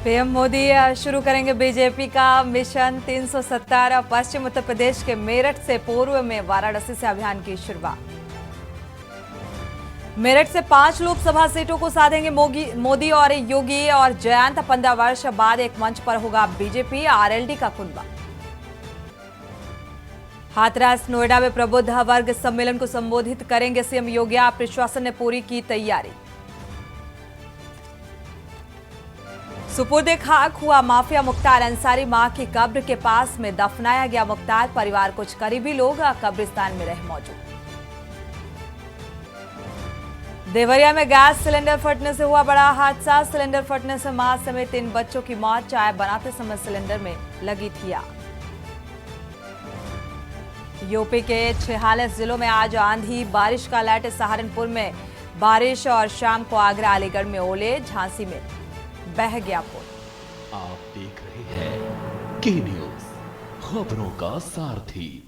PM Modi शुरू करेंगे BJP का मिशन 370। पश्चिम उत्तर प्रदेश के मेरठ से पूर्व में वाराणसी से अभियान की शुरुआत। मेरठ से 5 लोकसभा सीटों को साधेंगे मोदी और योगी और जयंत। 15 वर्ष बाद एक मंच पर होगा बीजेपी आरएलडी का कुनबा। हाथरस नोएडा में प्रबुद्ध वर्ग सम्मेलन को संबोधित करेंगे सीएम योगी। प्रशासन ने पूरी की तैयारी। सुपुर्दे खाक हुआ माफिया मुख्तार अंसारी। मां की कब्र के पास में दफनाया गया मुख्तार। परिवार कुछ करीबी लोग कब्रिस्तान में रहे मौजूद। देवरिया में गैस सिलेंडर फटने से हुआ बड़ा हादसा। सिलेंडर फटने से मां समेत 3 बच्चों की मौत। चाय बनाते समय सिलेंडर में लगी थी आग। यूपी के 46 जिलों में आज आंधी बारिश का अलर्ट। सहारनपुर में बारिश और शाम को आगरा अलीगढ़ में ओले। झांसी में बह गया पुल। आप देख रहे हैं के न्यूज, खबरों का सारथी।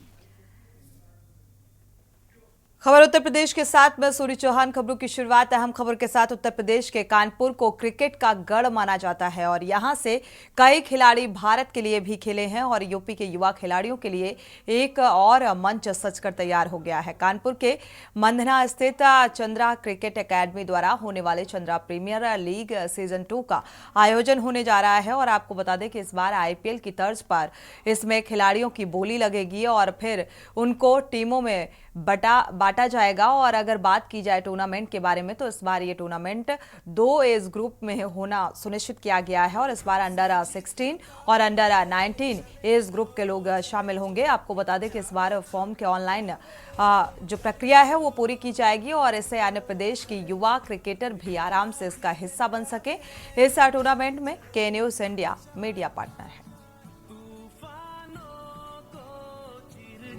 खबर उत्तर प्रदेश के साथ मैं सूरी चौहान। खबरों की शुरुआत अहम खबर के साथ। उत्तर प्रदेश के कानपुर को क्रिकेट का गढ़ माना जाता है और यहां से कई खिलाड़ी भारत के लिए भी खेले हैं और यूपी के युवा खिलाड़ियों के लिए एक और मंच सजकर तैयार हो गया है। कानपुर के मंधना स्थित चंद्रा क्रिकेट एकेडमी द्वारा होने वाले चंद्रा प्रीमियर लीग सीजन 2 का आयोजन होने जा रहा है और आपको बता दें कि इस बार आईपीएल की तर्ज पर इसमें खिलाड़ियों की बोली लगेगी और फिर उनको टीमों में बांटा जाएगा। और अगर बात की जाए टूर्नामेंट के बारे में तो इस बार ये टूर्नामेंट 2 एज ग्रुप में होना सुनिश्चित किया गया है और इस बार अंडर 16 और अंडर 19 एज ग्रुप के लोग शामिल होंगे। आपको बता दें कि इस बार फॉर्म के ऑनलाइन जो प्रक्रिया है वो पूरी की जाएगी और इससे आंध्र प्रदेश की युवा क्रिकेटर भी आराम से इसका हिस्सा बन सके। इस टूर्नामेंट में के न्यूज इंडिया मीडिया पार्टनर है।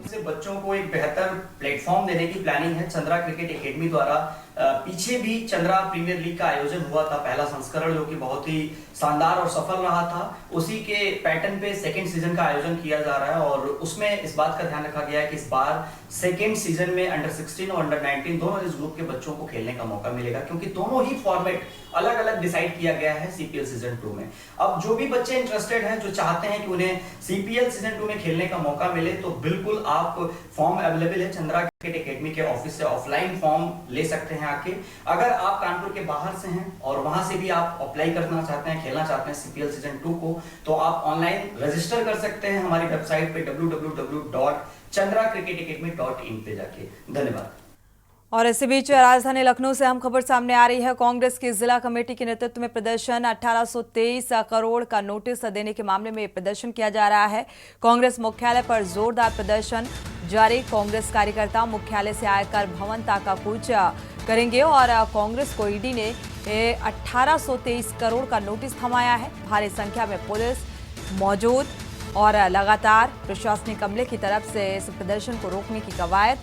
से बच्चों को एक बेहतर प्लेटफॉर्म देने की प्लानिंग है चंद्रा क्रिकेट एकेडमी द्वारा। पीछे भी चंद्रा प्रीमियर लीग का आयोजन हुआ था, पहला संस्करण, जो कि बहुत ही शानदार और सफल रहा था। उसी के पैटर्न पे सेकंड सीजन का आयोजन किया जा रहा है और उसमें इस बात का ध्यान रखा गया है कि इस बार सेकंड सीजन में अंडर 16 और अंडर 19 दोनों इस ग्रुप के बच्चों को खेलने का मौका मिलेगा, क्योंकि दोनों ही फॉर्मेट अलग अलग डिसाइड किया गया है सीपीएल सीजन 2 में। अब जो भी बच्चे इंटरेस्टेड हैं, जो चाहते हैं कि उन्हें सीपीएल सीजन 2 में खेलने का मौका मिले, तो बिल्कुल आप फॉर्म अवेलेबल है चंद्रा क्रिकेट एकेडमी के ऑफिस से ऑफलाइन फॉर्म ले सकते हैं आके। अगर आप कानपुर के बाहर से हैं और वहां से भी आप अप्लाई करना चाहते हैं, खेलना चाहते हैं सीपीएल सीजन 2 को, तो आप ऑनलाइन रजिस्टर कर सकते हैं हमारी वेबसाइट पे www.chandracricketacademy.in पे जाके। धन्यवाद। और इसी बीच राजधानी लखनऊ से हम खबर सामने आ रही है। कांग्रेस की जिला कमेटी के नेतृत्व में प्रदर्शन। 1823 करोड़ का नोटिस देने के मामले में प्रदर्शन किया जा रहा है। कांग्रेस मुख्यालय पर जोरदार प्रदर्शन जारी। कांग्रेस कार्यकर्ता मुख्यालय से आकर भवन तक कूच करेंगे और कांग्रेस को ईडी ने 1823 करोड़ का नोटिस थमाया है। भारी संख्या में पुलिस मौजूद और लगातार प्रशासनिक अमले की तरफ से इस प्रदर्शन को रोकने की कवायद।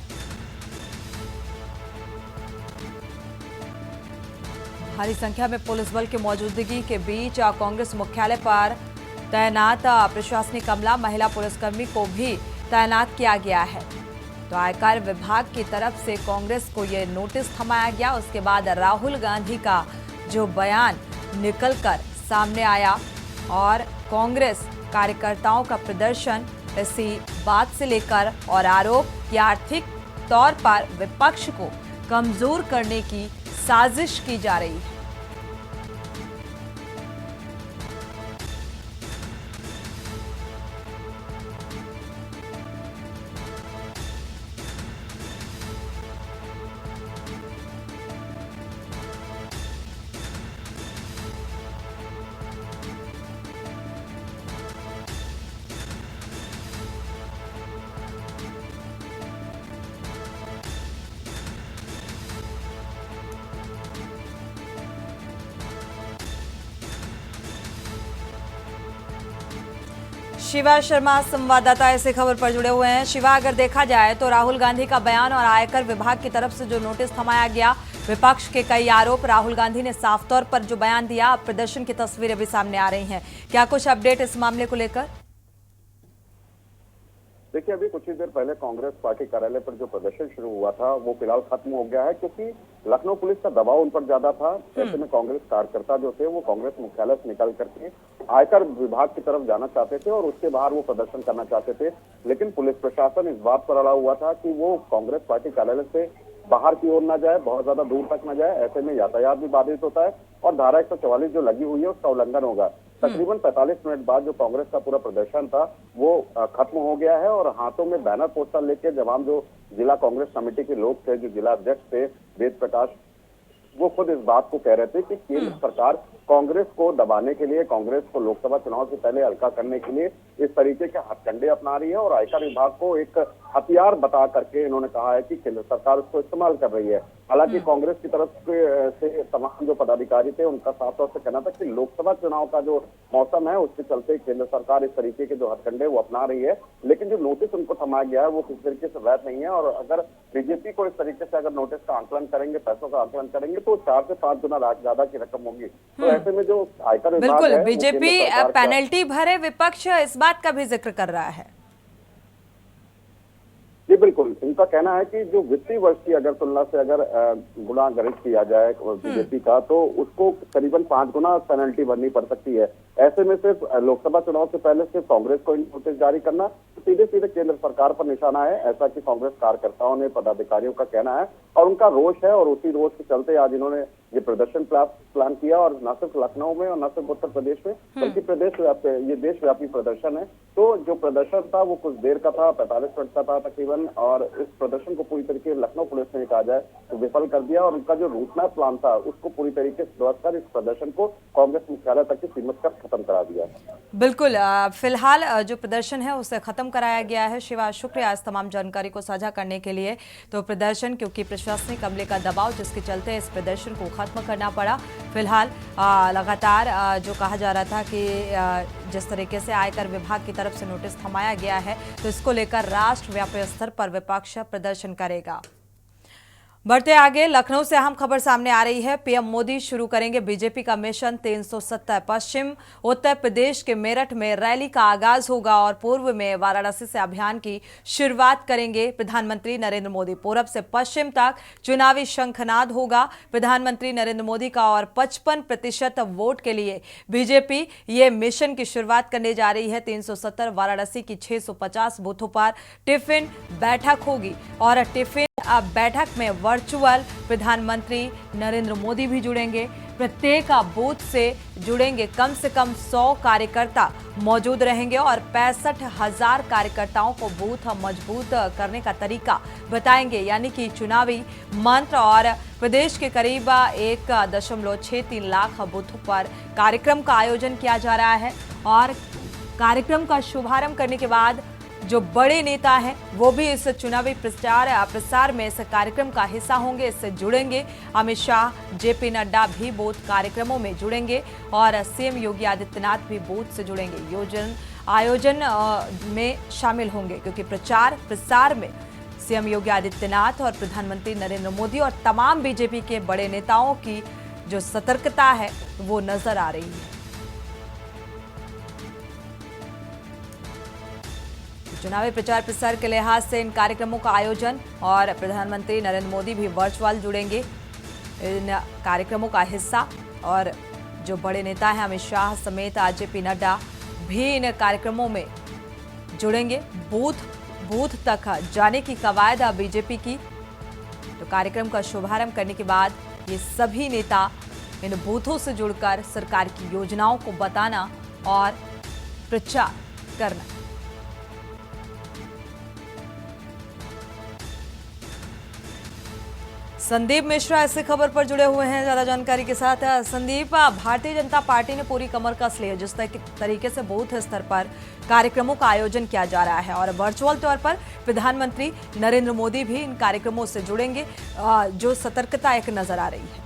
भारी संख्या में पुलिस बल की मौजूदगी के बीच कांग्रेस मुख्यालय पर तैनात प्रशासनिक अमला, महिला पुलिसकर्मी को भी तैनात किया गया है। तो आयकर विभाग की तरफ से कांग्रेस को यह नोटिस थमाया गया। उसके बाद राहुल गांधी का जो बयान निकलकर सामने आया और कांग्रेस कार्यकर्ताओं का प्रदर्शन इसी बात से लेकर और आरोप कि आर्थिक तौर पर विपक्ष को कमजोर करने की साजिश की जा रही है। शिवा शर्मा संवाददाता ऐसे खबर पर जुड़े हुए हैं। शिवा, अगर देखा जाए तो राहुल गांधी का बयान और आयकर विभाग की तरफ से जो नोटिस थमाया गया, विपक्ष के कई आरोप, राहुल गांधी ने साफ तौर पर जो बयान दिया, प्रदर्शन की तस्वीरें भी सामने आ रही हैं। क्या कुछ अपडेट इस मामले को लेकर? देखिए, अभी कुछ ही देर पहले कांग्रेस पार्टी कार्यालय पर जो प्रदर्शन शुरू हुआ था वो फिलहाल खत्म हो गया है, क्योंकि लखनऊ पुलिस का दबाव उन पर ज्यादा था। ऐसे में कांग्रेस कार्यकर्ता जो थे वो कांग्रेस मुख्यालय से निकल करके आयकर विभाग की तरफ जाना चाहते थे और उसके बाहर वो प्रदर्शन करना चाहते थे। लेकिन पुलिस प्रशासन इस बात पर अड़ा हुआ था कि वो कांग्रेस पार्टी कार्यालय से बाहर की ओर न जाए, बहुत ज्यादा दूर तक न जाए। ऐसे में यातायात भी बाधित होता है और धारा 144 जो लगी हुई है उसका उल्लंघन होगा। तकरीबन 45 मिनट बाद जो कांग्रेस का पूरा प्रदर्शन था वो खत्म हो गया है और हाथों में बैनर पोस्टर लेके जवान जो जिला कांग्रेस कमेटी के लोग थे, जो जिला अध्यक्ष थे वेद प्रकाश, वो खुद इस बात को कह रहे थे कि केंद्र सरकार कांग्रेस को दबाने के लिए, कांग्रेस को लोकसभा चुनाव से पहले हल्का करने के लिए इस तरीके के हथकंडे अपना रही है और आयकर विभाग को एक हथियार बता करके इन्होंने कहा है कि केंद्र सरकार उसको इस्तेमाल कर रही है। हालांकि कांग्रेस की तरफ से तमाम जो पदाधिकारी थे उनका साफ तौर से कहना था कि लोकसभा चुनाव का जो मौसम है उसके चलते केंद्र सरकार इस तरीके के जो हथकंडे वो अपना रही है, लेकिन जो नोटिस उनको थमाया गया है वो किस तरीके से वैध नहीं है। और अगर बीजेपी को इस तरीके से अगर नोटिस का आंकलन करेंगे, पैसों का आंकलन करेंगे तो 4 से 5 गुना ज्यादा की रकम होगी। तो ऐसे में जो आयकर विभाग बिल्कुल, है, बीजेपी पेनल्टी भरे विपक्ष इस बात का भी जिक्र कर रहा है। जी बिल्कुल, इनका कहना है कि जो वित्तीय वर्ष की अगर तुलना से अगर गुना गणित किया जाए बीजेपी का, तो उसको करीबन 5 गुना पेनल्टी भरनी पड़ सकती है। ऐसे में सिर्फ लोकसभा चुनाव से पहले सिर्फ कांग्रेस को नोटिस जारी करना सीधे सीधे केंद्र सरकार पर निशाना है, ऐसा कि कांग्रेस कार्यकर्ताओं ने, पदाधिकारियों का कहना है और उनका रोष है। और उसी रोष के चलते आज इन्होंने ये प्रदर्शन प्लान किया और न सिर्फ लखनऊ में और न सिर्फ उत्तर प्रदेश में बल्कि ये देशव्यापी प्रदर्शन है। तो जो प्रदर्शन था वो कुछ देर का था, 45 मिनट का था तकरीबन, और इस प्रदर्शन को पूरी तरीके से लखनऊ पुलिस ने कहा जाए तो विफल कर दिया और उनका जो रूट मैप प्लान था उसको पूरी तरीके से ध्वस्त कर इस प्रदर्शन को कांग्रेस मुख्यालय तक ही सीमित कर खत्म करा दिया। बिल्कुल, फिलहाल जो प्रदर्शन है उसे खत्म कराया गया है। शिवा, शुक्रिया इस तमाम जानकारी को साझा करने के लिए। तो प्रदर्शन, क्योंकि प्रशासनिक अमले का दबाव जिसके चलते इस प्रदर्शन को खत्म करना पड़ा। फिलहाल लगातार जो कहा जा रहा था कि जिस तरीके से आयकर विभाग की तरफ से नोटिस थमाया गया है, तो इसको लेकर राष्ट्रव्यापी स्तर पर विपक्ष प्रदर्शन करेगा। बढ़ते आगे, लखनऊ से अहम खबर सामने आ रही है। पीएम मोदी शुरू करेंगे बीजेपी का मिशन 370। पश्चिम उत्तर प्रदेश के मेरठ में रैली का आगाज होगा और पूर्व में वाराणसी से अभियान की शुरुआत करेंगे प्रधानमंत्री नरेंद्र मोदी। पूरब से पश्चिम तक चुनावी शंखनाद होगा प्रधानमंत्री नरेंद्र मोदी का और 55% वोट के लिए बीजेपी ये मिशन की शुरुआत करने जा रही है। 370 वाराणसी की 650 बूथों पर टिफिन बैठक होगी और टिफिन बैठक में वर्चुअल प्रधानमंत्री नरेंद्र मोदी भी जुड़ेंगे। प्रत्येक बूथ से जुड़ेंगे कम से कम 100 कार्यकर्ता मौजूद रहेंगे और 65,000 कार्यकर्ताओं को बूथ मजबूत करने का तरीका बताएंगे, यानी कि चुनावी मंत्र। और प्रदेश के करीब 1.63 लाख बूथों पर कार्यक्रम का आयोजन किया जा रहा है और कार्यक्रम का शुभारंभ करने के बाद जो बड़े नेता हैं वो भी इस चुनावी प्रसार में इस कार्यक्रम का हिस्सा होंगे, इससे जुड़ेंगे। अमित शाह, जेपी नड्डा भी बूथ कार्यक्रमों में जुड़ेंगे और सीएम योगी आदित्यनाथ भी बूथ से जुड़ेंगे, आयोजन में शामिल होंगे, क्योंकि प्रचार प्रसार में सीएम योगी आदित्यनाथ और प्रधानमंत्री नरेंद्र मोदी और तमाम बीजेपी के बड़े नेताओं की जो सतर्कता है वो नजर आ रही है। चुनावी प्रचार प्रसार के लिहाज से इन कार्यक्रमों का आयोजन और प्रधानमंत्री नरेंद्र मोदी भी वर्चुअल जुड़ेंगे इन कार्यक्रमों का हिस्सा। और जो बड़े नेता हैं अमित शाह समेत जेपी नड्डा भी इन कार्यक्रमों में जुड़ेंगे। बूथ तक जाने की कवायद बीजेपी की। तो कार्यक्रम का शुभारंभ करने के बाद ये सभी नेता इन बूथों से जुड़कर सरकार की योजनाओं को बताना और प्रचार करना। संदीप मिश्रा ऐसे खबर पर जुड़े हुए हैं ज्यादा जानकारी के साथ। संदीप, भारतीय जनता पार्टी ने पूरी कमर कस ली है जिस तरीके से बूथ स्तर पर कार्यक्रमों का आयोजन किया जा रहा है और वर्चुअल तौर पर प्रधानमंत्री नरेंद्र मोदी भी इन कार्यक्रमों से जुड़ेंगे, जो सतर्कता एक नजर आ रही है।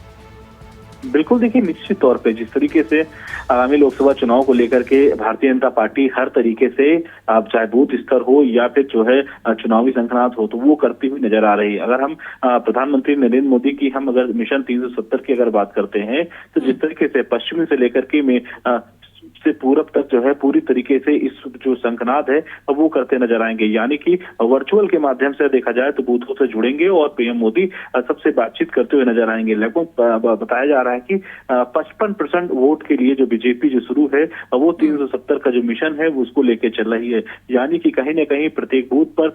बिल्कुल, देखिए निश्चित तौर पे जिस तरीके से आगामी लोकसभा चुनाव को लेकर के भारतीय जनता पार्टी हर तरीके से चाहे बूथ स्तर हो या फिर जो है चुनावी शंखनाद हो तो वो करती हुई नजर आ रही है। अगर हम प्रधानमंत्री नरेंद्र मोदी की हम अगर मिशन 370 की अगर बात करते हैं तो जिस तरीके से पश्चिमी से लेकर के से पूरब तक जो है पूरी तरीके से इस जो शंखनाद है वो करते नजर आएंगे। यानी कि वर्चुअल के माध्यम से देखा जाए तो बूथों से जुड़ेंगे और पीएम मोदी सबसे बातचीत करते हुए नजर आएंगे। लगभग बताया जा रहा है कि 55% वोट के लिए जो बीजेपी जो शुरू है वो 370 का जो मिशन है वो उसको लेके चल रही है। यानी कि कहीं ना कहीं प्रत्येक बूथ पर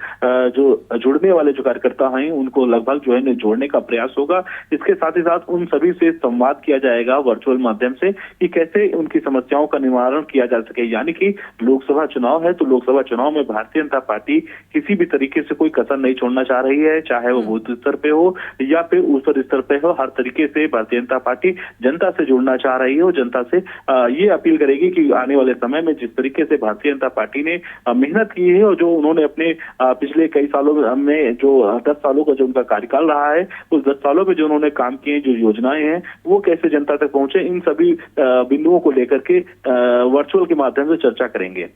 जो जुड़ने वाले जो कार्यकर्ता हैं उनको लगभग जो है जोड़ने का प्रयास होगा। इसके साथ ही साथ उन सभी से संवाद किया जाएगा वर्चुअल माध्यम से कि कैसे उनकी समस्याओं का निवारण किया जा सके। यानी कि लोकसभा चुनाव है तो लोकसभा चुनाव में भारतीय जनता पार्टी किसी भी तरीके से कोई कसर नहीं छोड़ना चाह रही है, चाहे वो बूथ स्तर पे हो या फिर ऊपर स्तर पे हो। हर तरीके से भारतीय जनता पार्टी जनता से जुड़ना चाह रही है और जनता से ये अपील करेगी कि आने वाले समय में जिस तरीके से भारतीय जनता पार्टी ने मेहनत की है और जो उन्होंने अपने पिछले कई सालों में जो 10 सालों का जो उनका कार्यकाल रहा है उस 10 सालों में जो उन्होंने काम किए जो योजनाएं हैं वो कैसे जनता तक पहुंचे, इन सभी बिंदुओं को लेकर के वर्चुअल के माध्यम से चर्चा करेंगे।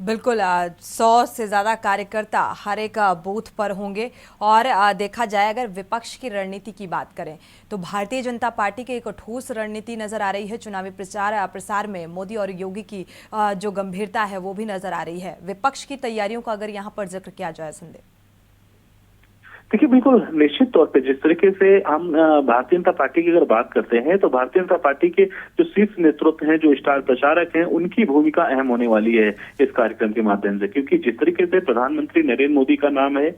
बिल्कुल 100 से ज़्यादा कार्यकर्ता हर एक बूथ पर होंगे। और देखा जाए अगर विपक्ष की रणनीति की बात करें तो भारतीय जनता पार्टी की एक ठोस रणनीति नजर आ रही है। चुनावी प्रसार में मोदी और योगी की जो गंभीरता है वो भी नजर आ रही है। विपक्ष की तैयारियों का अगर यहाँ पर जिक्र किया जाए संदेश। देखिए बिल्कुल निश्चित तौर पे जिस तरीके से हम भारतीय जनता पार्टी की अगर बात करते हैं तो भारतीय जनता पार्टी के जो शीर्ष नेतृत्व हैं जो स्टार प्रचारक हैं उनकी भूमिका अहम होने वाली है इस कार्यक्रम के माध्यम से। क्योंकि जिस तरीके से प्रधानमंत्री नरेंद्र मोदी का नाम है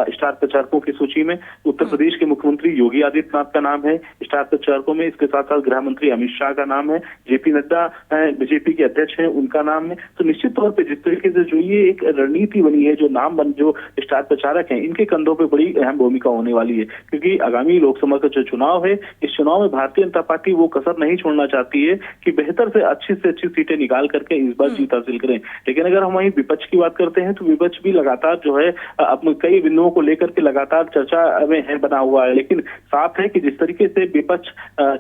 स्टार प्रचारकों की सूची में, उत्तर प्रदेश के मुख्यमंत्री योगी आदित्यनाथ का नाम है स्टार प्रचारकों में, इसके साथ साथ गृह मंत्री अमित शाह का नाम है, जेपी नड्डा बीजेपी के अध्यक्ष है उनका नाम है। तो निश्चित तौर पर जिस तरीके से जो ये एक रणनीति बनी है जो जो स्टार प्रचारक है इनके कंधों पर बड़ी अहम भूमिका होने वाली है। क्योंकि आगामी लोकसभा का जो चुनाव है इस चुनाव में भारतीय जनता पार्टी वो कसर नहीं छोड़ना चाहती है कि बेहतर से अच्छी सीटें निकाल करके इस बार जीत हासिल करें। लेकिन अगर हम वहीं विपक्ष की बात करते हैं तो विपक्ष भी लगातार जो है अपने कई बिंदुओं को लेकर के लगातार चर्चा में है बना हुआ है। लेकिन साफ है कि जिस तरीके से विपक्ष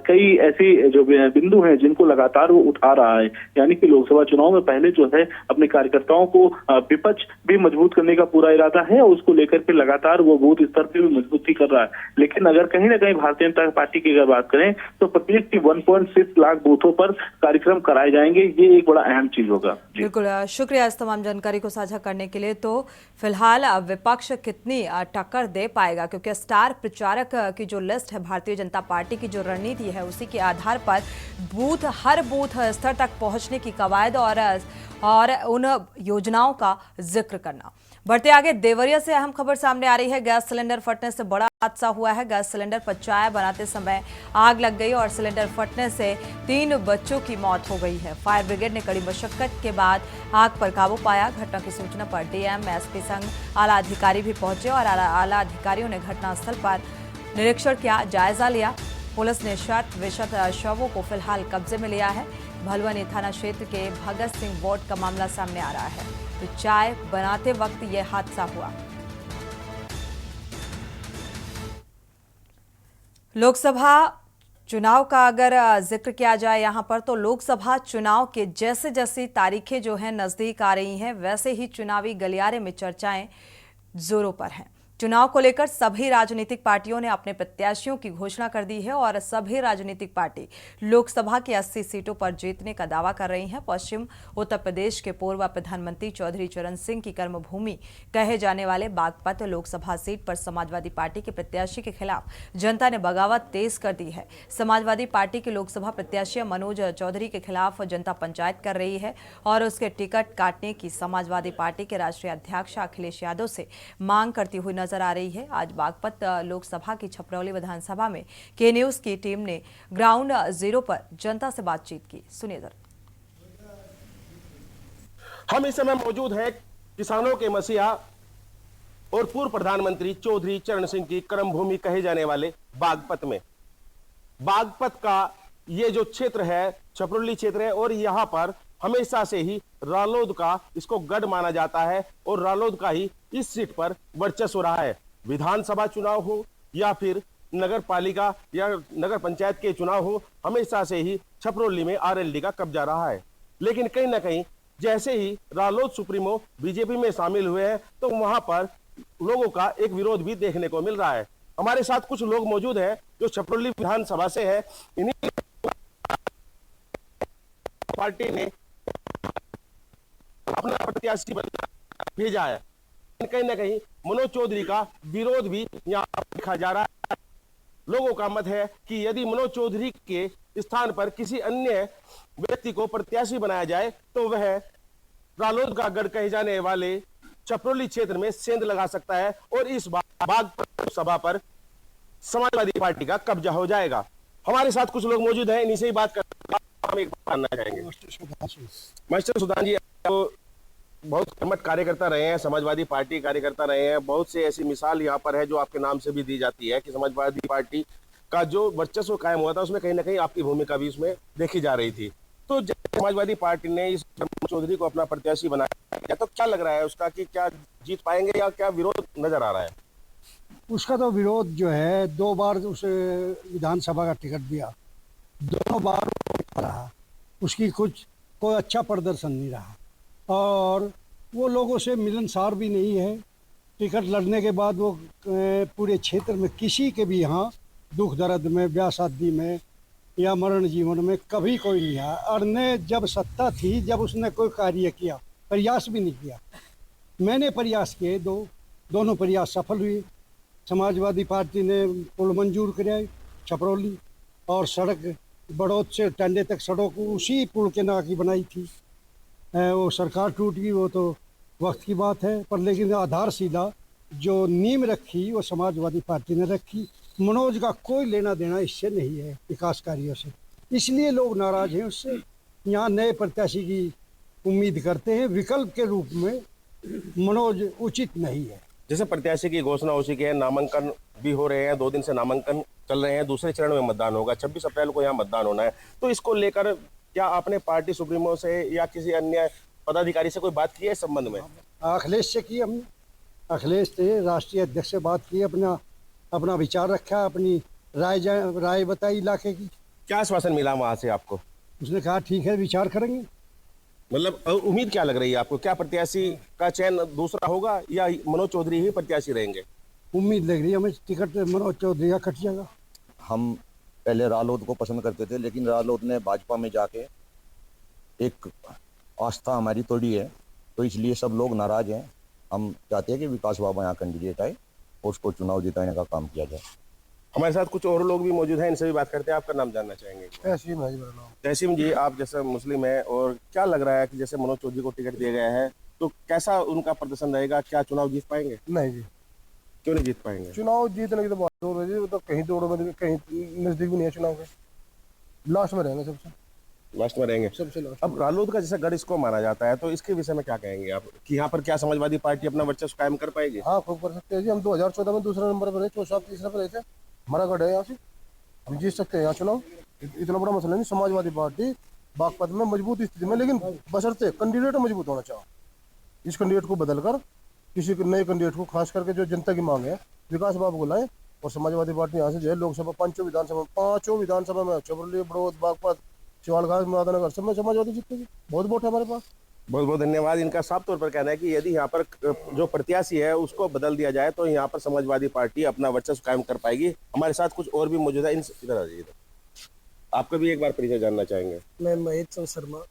कई ऐसी जो बिंदु हैं जिनको लगातार वो उठा रहा है। यानी कि लोकसभा चुनाव में पहले जो है अपने कार्यकर्ताओं को विपक्ष भी मजबूत करने का पूरा इरादा है और उसको लेकर के लगातार वो बूथ स्तर पर भी मजबूती कर रहा है। लेकिन अगर कहीं ना कहीं भारतीय जनता पार्टी की अगर बात करें तो प्रदेश की 1.6 लाख बूथों पर कार्यक्रम कराए जाएंगे। ये एक बड़ा अहम चीज होगा। बिल्कुल शुक्रिया इस तमाम जानकारी को साझा करने के लिए। तो फिलहाल विपक्ष कितनी टक्कर दे पाएगा, क्योंकि स्टार प्रचारक की जो लिस्ट है भारतीय जनता पार्टी की जो रणनीति है उसी के आधार पर हर बूथ स्तर तक पहुंचने की कवायद और उन योजनाओं का जिक्र करना। बढ़ते आगे देवरिया से अहम खबर सामने आ रही है। गैस सिलेंडर फटने से बड़ा हादसा हुआ है। गैस सिलेंडर पर चाय बनाते समय आग लग गई और सिलेंडर फटने से 3 बच्चों की मौत हो गई है। फायर ब्रिगेड ने कड़ी मशक्कत के बाद आग पर काबू पाया। घटना की सूचना पर डीएम, एसपी संग आला अधिकारी भी पहुंचे और आला अधिकारियों ने घटनास्थल पर निरीक्षण किया, जायजा लिया। पुलिस ने शत शवों को फिलहाल कब्जे में लिया है। भलुवनी थाना क्षेत्र के भगत सिंह वार्ड का मामला सामने आ रहा है। तो चाय बनाते वक्त यह हादसा हुआ। लोकसभा चुनाव का अगर जिक्र किया जाए यहाँ पर तो लोकसभा चुनाव के जैसे जैसी तारीखें जो हैं नजदीक आ रही हैं वैसे ही चुनावी गलियारे में चर्चाएं जोरों पर हैं। चुनाव को लेकर सभी राजनीतिक पार्टियों ने अपने प्रत्याशियों की घोषणा कर दी है और सभी राजनीतिक पार्टी लोकसभा की 80 सीटों पर जीतने का दावा कर रही हैं। पश्चिम उत्तर प्रदेश के पूर्व प्रधानमंत्री चौधरी चरण सिंह की कर्मभूमि कहे जाने वाले बागपत लोकसभा सीट पर समाजवादी पार्टी के प्रत्याशी के खिलाफ जनता ने बगावत तेज कर दी है। समाजवादी पार्टी के लोकसभा प्रत्याशी मनोज चौधरी के खिलाफ जनता पंचायत कर रही है और उसके टिकट काटने की समाजवादी पार्टी के राष्ट्रीय अध्यक्ष अखिलेश यादव से मांग करती हुई नजर आ रही है। आज बागपत लोकसभा की छपरौली विधानसभा में के न्यूज की टीम ने ग्राउंड जीरो पर जनता से बातचीत की। सुनिए जरा। हम इस समय मौजूद हैं किसानों के मसीहा और पूर्व प्रधानमंत्री चौधरी चरण सिंह की कर्मभूमि कहे जाने वाले बागपत में। बागपत का ये जो क्षेत्र है छपरौली क्षेत्र है और यहाँ पर हमेशा से ही रालोद का इसको गढ़ माना जाता है और रालोद का ही इस सीट पर वर्चस्व रहा है। विधानसभा चुनाव हो या फिर नगर पालिका या नगर पंचायत के चुनाव हो, हमेशा से ही छपरौली में आरएलडी का कब्जा रहा है। लेकिन कहीं ना कहीं जैसे ही रालोद सुप्रीमो बीजेपी में शामिल हुए हैं तो वहां पर लोगों का एक विरोध भी देखने को मिल रहा है। हमारे साथ कुछ लोग मौजूद हैं जो छपरौली विधानसभा से है। इन्हीं पार्टी ने प्रत्याशी भेजा है। कहीं ना कहीं मनोज चौधरी का विरोध भी यहाँ देखा जा रहा है। लोगों का मत है कि यदि मनोज चौधरी के स्थान पर किसी अन्य व्यक्ति को प्रत्याशी बनाया जाए तो वह रालोद का गढ़ कहे जाने वाले चपरोली क्षेत्र में सेंध लगा सकता है और इस बाग सभा पर समाजवादी पार्टी का कब्जा हो जाएगा। हमारे साथ कुछ लोग मौजूद हैं, इन्हीं से ही बात करना हम एक बात करना चाहेंगे। मास्टर सुदान जी, आप बहुत कर्मठ कार्यकर्ता रहे हैं, समाजवादी पार्टी कार्यकर्ता रहे हैं। बहुत से ऐसी मिसाल यहाँ पर है जो आपके नाम से भी दी जाती है कि समाजवादी पार्टी का जो वर्चस्व कायम हुआ था उसमें कहीं ना कहीं आपकी भूमिका भी उसमें देखी जा रही थी। तो जब समाजवादी पार्टी ने इस चौधरी को अपना प्रत्याशी बनाया तो क्या लग रहा है उसका कि क्या जीत पाएंगे या क्या विरोध नजर आ रहा है? उसका तो विरोध जो है, 2 बार उसे विधानसभा का टिकट दिया, दोनों बार रहा, उसकी कोई अच्छा प्रदर्शन नहीं रहा और वो लोगों से मिलनसार भी नहीं है। टिकट लड़ने के बाद वो पूरे क्षेत्र में किसी के भी यहाँ दुख दर्द में, ब्याह शादी में या मरण जीवन में कभी कोई नहीं आया। और ने जब सत्ता थी, जब उसने कोई कार्य किया, प्रयास भी नहीं किया। मैंने प्रयास किए, दोनों प्रयास सफल हुए। समाजवादी पार्टी ने पुल मंजूर कराए छपरौली और सड़क बड़ौद से टंडे तक सड़क उसी पुल के ना की बनाई थी। वो सरकार टूट गई, वो तो वक्त की बात है, पर लेकिन आधारशिला जो नींव रखी वो समाजवादी पार्टी ने रखी। मनोज का कोई लेना देना इससे नहीं है, विकास कार्यों से, इसलिए लोग नाराज हैं उससे। यहाँ नए प्रत्याशी की उम्मीद करते हैं। विकल्प के रूप में मनोज उचित नहीं है। जैसे प्रत्याशी की घोषणा हो चुकी है, नामांकन भी हो रहे हैं, 2 दिन से नामांकन चल रहे हैं, दूसरे चरण में मतदान होगा, 26 अप्रैल को यहाँ मतदान होना है। तो इसको लेकर क्या आपने पार्टी सुप्रीमो से या किसी अन्य पदाधिकारी से कोई बात की है इस संबंध में? अखिलेश से की हमने, अखिलेश से राष्ट्रीय अध्यक्ष से बात की, अपना विचार रखा, अपनी राय बताई इलाके की। क्या आश्वासन मिला वहां से आपको? उसने कहा ठीक है, विचार करेंगे। मतलब उम्मीद क्या लग रही है आपको, क्या प्रत्याशी का चयन दूसरा होगा या मनोज चौधरी ही प्रत्याशी रहेंगे? उम्मीद लग रही है हमें टिकट मनोज चौधरी का कट जाएगा। हम पहले रालोद को पसंद करते थे, लेकिन रालोद ने भाजपा में जाके एक आस्था हमारी तोड़ी है, तो इसलिए सब लोग नाराज हैं। हम चाहते हैं कि विकास बाबा यहाँ कैंडिडेट आए और उसको चुनाव जिताने का काम किया जाए। हमारे साथ कुछ और लोग भी मौजूद हैं, इनसे भी बात करते हैं। आपका नाम जानना चाहेंगे? तहसीम है जी मेरा नाम। तहसीम जी, आप जैसे मुस्लिम है और क्या लग रहा है कि जैसे मनोज चौधरी को टिकट दिया गया है तो कैसा उनका प्रदर्शन रहेगा? क्या चुनाव जीत पाएंगे? नहीं जी, क्यों नहीं जीत पाएंगे? चुनाव जीतने की तो बात हो रही है, वो तो कहीं दौड़ो में, कहीं नजदीक भी नहीं है चुनाव के, लास्ट में रहेंगे, सबसे लास्ट में रहेंगे, सबसे लास्ट। अब रालोद का जैसा गढ़ इसको माना जाता है, तो इसके विषय में क्या कहेंगे आप कि यहाँ पर क्या समाजवादी पार्टी अपना वर्चस्व कायम कर पाएगी? हाँ, खूब कर सकते हैं जी। हम 2014 में दूसरे नंबर पर रहे, 4 तीसरे पर रहे थे। हमारा गढ़ है यहाँ से, हम जीत सकते हैं यहाँ चुनाव। इतना बड़ा मसला नहीं। समाजवादी पार्टी बागपत में मजबूत स्थिति में, लेकिन बशर्ते कैंडिडेट मजबूत होना चाहिए। इस कैंडिडेट को बदलकर किसी नए कैंडिडेट को, खास करके जो जनता की मांग है, विकास बाबू को लाए और समाजवादी पार्टी यहाँ से जो है लोकसभा 5 विधानसभा में चबरली, बड़ौद, बागपत, चिवालघाट, मुरादानगर सब में समाजवादी जीतेगी। बहुत वोट है हमारे पास। बहुत बहुत धन्यवाद। इनका साफ तौर पर कहना है कि यदि यहाँ पर जो प्रत्याशी है उसको बदल दिया जाए तो यहाँ पर समाजवादी पार्टी अपना वर्चस्व कायम कर पाएगी। हमारे साथ कुछ और भी मौजूद है, इधर आ जाइए। आपका भी एक बार परिचय जानना चाहेंगे? मैं महेश चंद्र शर्मा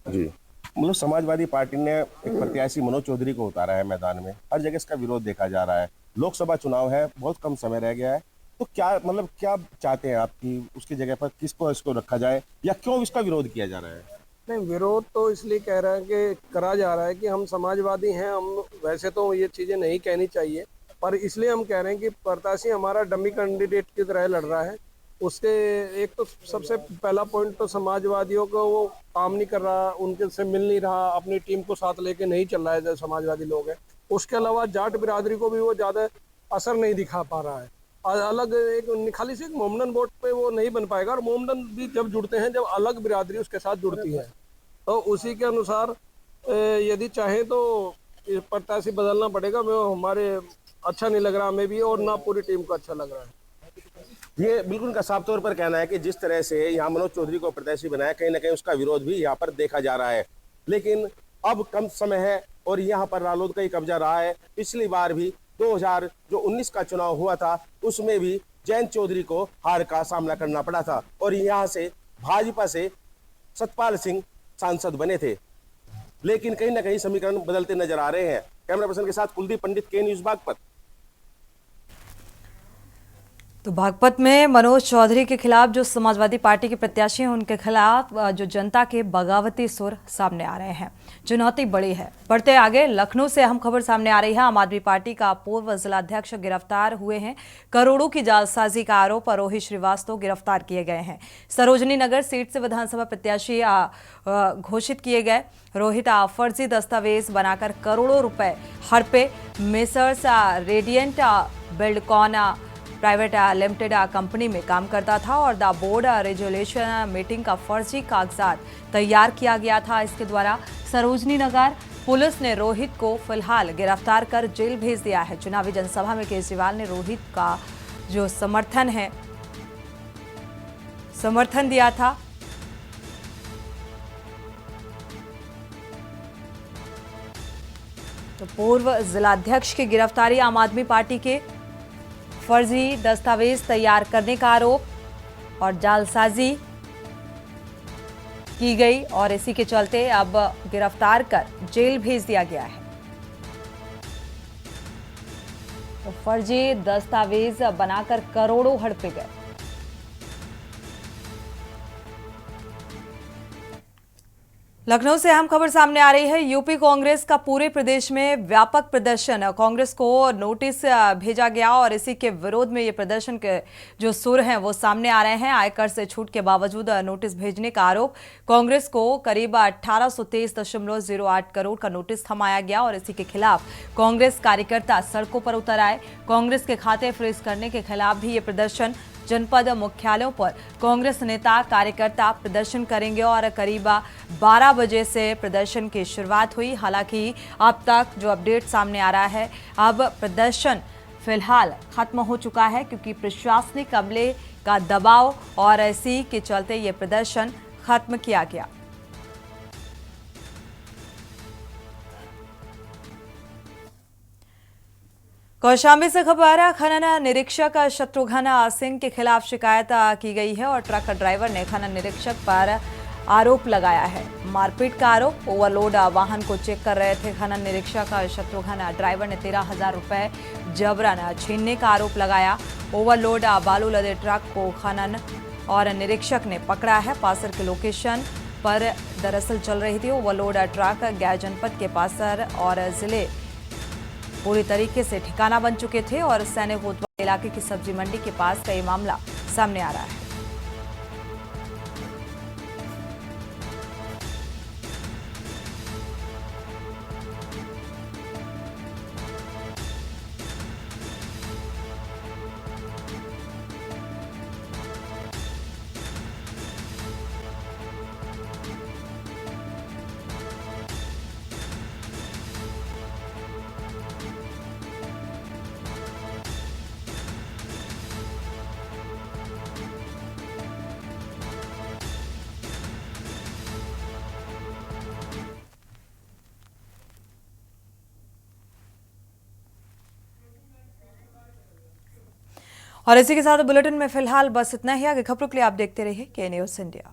जी। मतलब समाजवादी पार्टी ने एक प्रत्याशी मनोज चौधरी को उतारा है मैदान में, हर जगह इसका विरोध देखा जा रहा है। लोकसभा चुनाव है, बहुत कम समय रह गया है, तो क्या मतलब क्या चाहते हैं आप कि उसकी जगह पर किसको इसको रखा जाए या क्यों इसका विरोध किया जा रहा है? नहीं, विरोध तो इसलिए कह रहा है कि करा जा रहा है कि हम समाजवादी हैं। हम वैसे तो ये चीज़ें नहीं कहनी चाहिए, पर इसलिए हम कह रहे हैं कि प्रत्याशी हमारा डमी कैंडिडेट की तरह लड़ रहा है। उसके एक तो सबसे पहला पॉइंट तो समाजवादियों को वो काम नहीं कर रहा, उनके से मिल नहीं रहा, अपनी टीम को साथ लेके नहीं चल रहा है जो समाजवादी लोग हैं। उसके अलावा जाट बिरादरी को भी वो ज़्यादा असर नहीं दिखा पा रहा है। अलग एक खाली से एक मोमडन वोट पे वो नहीं बन पाएगा, और मोमडन भी जब जुड़ते हैं, जब अलग बिरादरी उसके साथ जुड़ती है, तो उसी के अनुसार यदि चाहे तो प्रत्याशी बदलना पड़ेगा। वो हमारे अच्छा नहीं लग रहा हमें भी, और ना पूरी टीम को अच्छा लग रहा है। ये बिल्कुल का साफ तौर पर कहना है कि जिस तरह से यहाँ मनोज चौधरी को प्रत्याशी बनाया, कहीं ना कहीं उसका विरोध भी यहाँ पर देखा जा रहा है। लेकिन अब कम समय है और यहाँ पर रालोद का ही कब्जा रहा है। पिछली बार भी 2019 का चुनाव हुआ था, उसमें भी जयंत चौधरी को हार का सामना करना पड़ा था और यहाँ से भाजपा से सतपाल सिंह सांसद बने थे। लेकिन कहीं ना कहीं समीकरण बदलते नजर आ रहे हैं। कैमरा पर्सन के साथ कुलदीप पंडित, के न्यूज बागपत। तो बागपत में मनोज चौधरी के खिलाफ जो समाजवादी पार्टी के प्रत्याशी हैं उनके खिलाफ जो जनता के बगावती सुर सामने आ रहे हैं, चुनौती बड़ी है। बढ़ते आगे, लखनऊ से अहम खबर सामने आ रही है। आम आदमी पार्टी का पूर्व जिलाध्यक्ष गिरफ्तार हुए हैं। करोड़ों की जालसाजी का आरोप पर रोहित श्रीवास्तव गिरफ्तार किए गए हैं। सरोजनी नगर सीट से विधानसभा प्रत्याशी घोषित किए गए रोहित फर्जी दस्तावेज बनाकर करोड़ों रुपए हड़पे। Messrs radiant Buildcon private limited company में काम करता था और द बोर्ड रेजोल्यूशन मीटिंग का फर्जी कागजात तैयार किया गया था इसके द्वारा। सरोजनी नगर पुलिस ने रोहित को फिलहाल गिरफ्तार कर जेल भेज दिया है। चुनावी जनसभा में केजरीवाल ने रोहित का जो समर्थन दिया था। तो पूर्व जिलाध्यक्ष की गिरफ्तारी, आम आदमी पार्टी के फर्जी दस्तावेज तैयार करने का आरोप और जालसाजी की गई और इसी के चलते अब गिरफ्तार कर जेल भेज दिया गया है। तो फर्जी दस्तावेज बनाकर करोड़ों हड़पे गए। लखनऊ से अहम खबर सामने आ रही है। यूपी कांग्रेस का पूरे प्रदेश में व्यापक प्रदर्शन, कांग्रेस को नोटिस भेजा गया और इसी के विरोध में ये प्रदर्शन के जो सुर हैं वो सामने आ रहे हैं। आयकर से छूट के बावजूद नोटिस भेजने का आरोप। कांग्रेस को करीब 1823.08 करोड़ का नोटिस थमाया गया और इसी के खिलाफ कांग्रेस कार्यकर्ता सड़कों पर उतर आए। कांग्रेस के खाते फ्रीज करने के खिलाफ भी ये प्रदर्शन। जनपद मुख्यालयों पर कांग्रेस नेता कार्यकर्ता प्रदर्शन करेंगे और करीब 12 बजे से प्रदर्शन की शुरुआत हुई। हालांकि अब तक जो अपडेट सामने आ रहा है, अब प्रदर्शन फिलहाल खत्म हो चुका है क्योंकि प्रशासनिक अमले का दबाव और इसी के चलते ये प्रदर्शन खत्म किया गया। कौशाम्बी से खबर, खनन निरीक्षक शत्रुघ्न सिंह के खिलाफ शिकायत की गई है और ट्रक ड्राइवर ने खनन निरीक्षक पर आरोप लगाया है। मारपीट का आरोप। ओवरलोड वाहन को चेक कर रहे थे खनन निरीक्षक शत्रुघ्न ड्राइवर ने 13,000 रुपए जबरन छीनने का आरोप लगाया। ओवरलोड बालू लदे ट्रक को खनन और निरीक्षक ने पकड़ा है। पासर के लोकेशन पर दरअसल चल रही थी ओवरलोड ट्रक। गया जनपद के पासर और जिले पूरी तरीके से ठिकाना बन चुके थे और सैनिक कोतवाल इलाके की सब्जी मंडी के पास का ये मामला सामने आ रहा है। और इसी के साथ बुलेटिन में फिलहाल बस इतना ही। आगे खबरों के लिए आप देखते रहिए के न्यूज़ इंडिया।